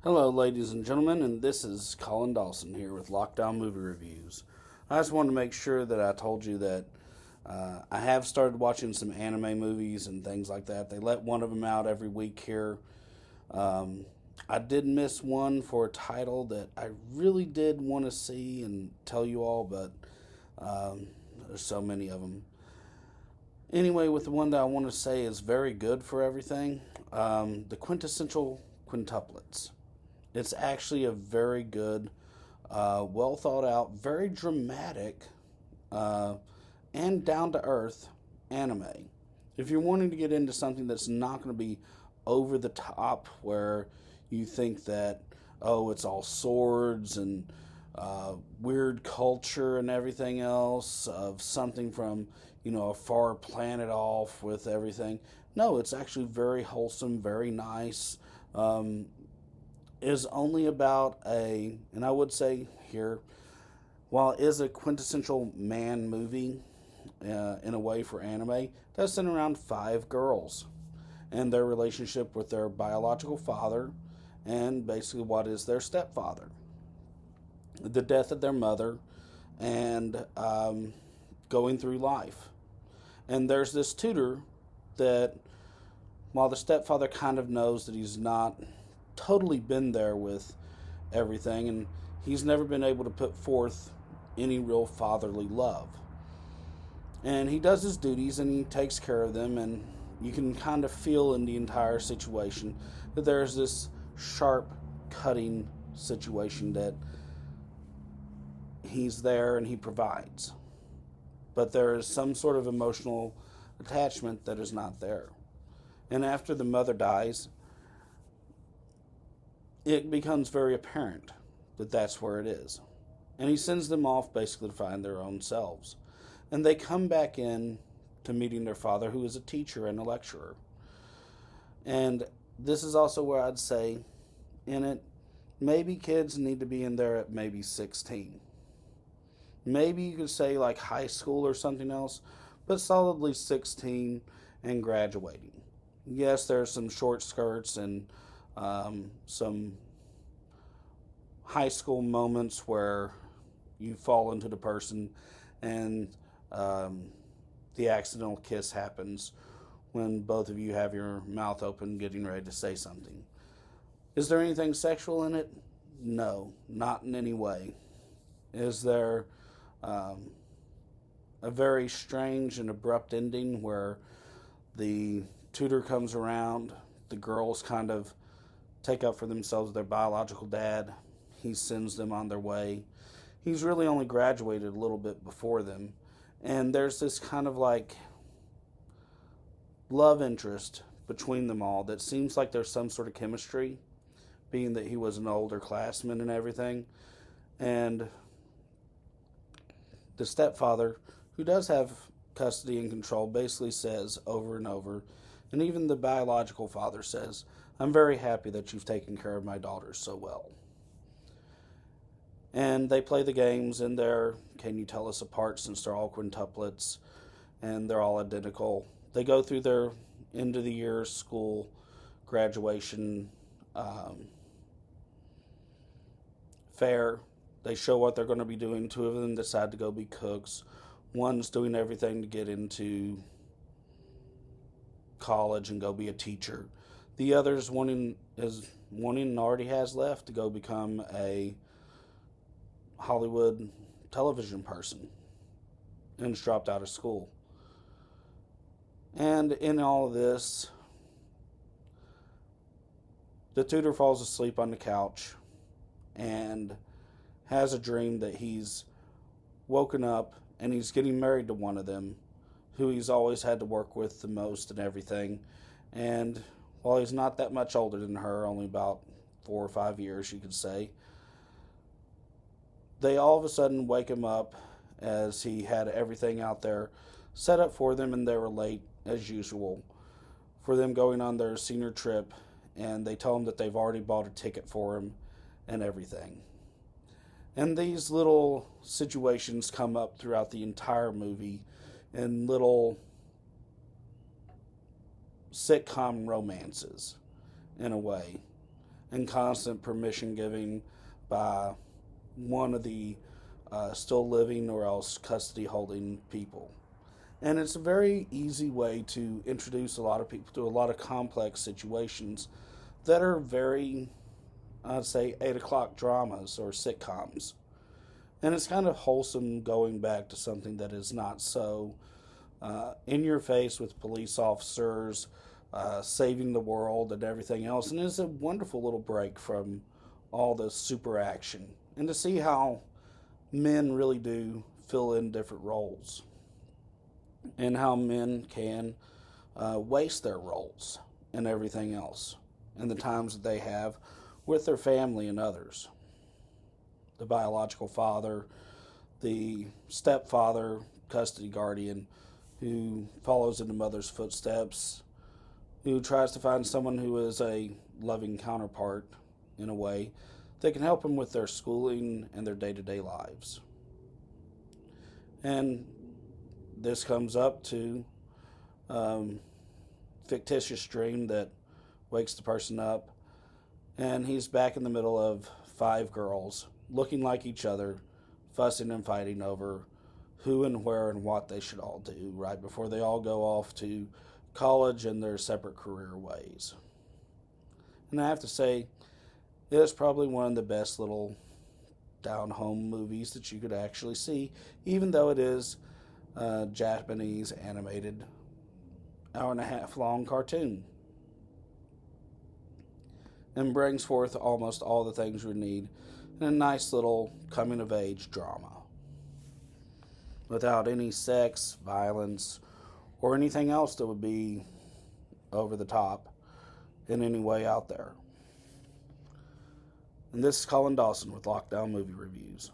Hello, ladies and gentlemen, and this is Colin Dawson here with Lockdown Movie Reviews. I just wanted to make sure that I told you that I have started watching some anime movies and things like that. They let one of them out every week here. Um, I did miss one for a title that I really did want to see and tell you all, but there's so many of them. Anyway, with the one that I want to say is very good for everything, the quintessential quintuplets. It's actually a very good, well thought out, very dramatic, uh, and down to earth anime. If you're wanting to get into something that's not going to be over the top, where you think that, oh, it's all swords and weird culture and everything else, of something from, a far planet off with everything. No, it's actually very wholesome, very nice. Is only about and I would say here, while it is a quintessential man movie in a way for anime, it does center around five girls and their relationship with their biological father and basically what is their stepfather, the death of their mother, and going through life. And there's this tutor that, while the stepfather kind of knows that he's not totally been there with everything, and he's never been able to put forth any real fatherly love. And he does his duties and he takes care of them, and you can kind of feel in the entire situation that there's this sharp cutting situation that he's there and he provides. But there is some sort of emotional attachment that is not there. And after the mother dies, it becomes very apparent that that's where it is. And he sends them off basically to find their own selves. And they come back in to meeting their father, who is a teacher and a lecturer. And this is also where I'd say, in it, maybe kids need to be in there at maybe 16. Maybe you could say like high school or something else, but solidly 16 and graduating. Yes, there's some short skirts and some high school moments where you fall into the person and the accidental kiss happens when both of you have your mouth open getting ready to say something. Is there anything sexual in it? No, not in any way. Is there a very strange and abrupt ending where the tutor comes around, the girls kind of take up for themselves their biological dad, he sends them on their way. He's really only graduated a little bit before them, and there's this kind of like love interest between them all that seems like there's some sort of chemistry, being that he was an older classman and everything. And the stepfather, who does have custody and control, basically says over and over, and even the biological father says, I'm very happy that you've taken care of my daughters so well. And they play the games in there. Can you tell us apart, since they're all quintuplets and they're all identical? They go through their end of the year school graduation fair. They show what they're going to be doing. Two of them decide to go be cooks. One's doing everything to get into college and go be a teacher. The other's wanting and already has left to go become a Hollywood television person and has dropped out of school. And in all of this, the tutor falls asleep on the couch and has a dream that he's woken up and he's getting married to one of them, who he's always had to work with the most and everything. And while he's not that much older than her, only about 4 or 5 years, you could say, they all of a sudden wake him up as he had everything out there set up for them, and they were late as usual for them going on their senior trip, and they tell him that they've already bought a ticket for him and everything. And these little situations come up throughout the entire movie in little sitcom romances in a way. and constant permission giving by one of the still living or else custody holding people. And it's a very easy way to introduce a lot of people to a lot of complex situations that are very, I'd say, 8 o'clock dramas or sitcoms. And it's kind of wholesome going back to something that is not so in your face with police officers saving the world and everything else. And it's a wonderful little break from all the super action. And to see how men really do fill in different roles and how men can waste their roles and everything else and the times that they have with their family and others. The biological father, the stepfather, custody guardian who follows in the mother's footsteps, who tries to find someone who is a loving counterpart in a way that can help them with their schooling and their day-to-day lives. And this comes up to fictitious dream that wakes the person up, and he's back in the middle of 5 girls looking like each other, fussing and fighting over who and where and what they should all do right before they all go off to college and their separate career ways. And I have to say, it is probably one of the best little down-home movies that you could actually see, even though it is a Japanese animated hour-and-a-half long cartoon, and brings forth almost all the things we need in a nice little coming-of-age drama without any sex, violence, or anything else that would be over the top in any way out there. And this is Colin Dawson with Lockdown Movie Reviews.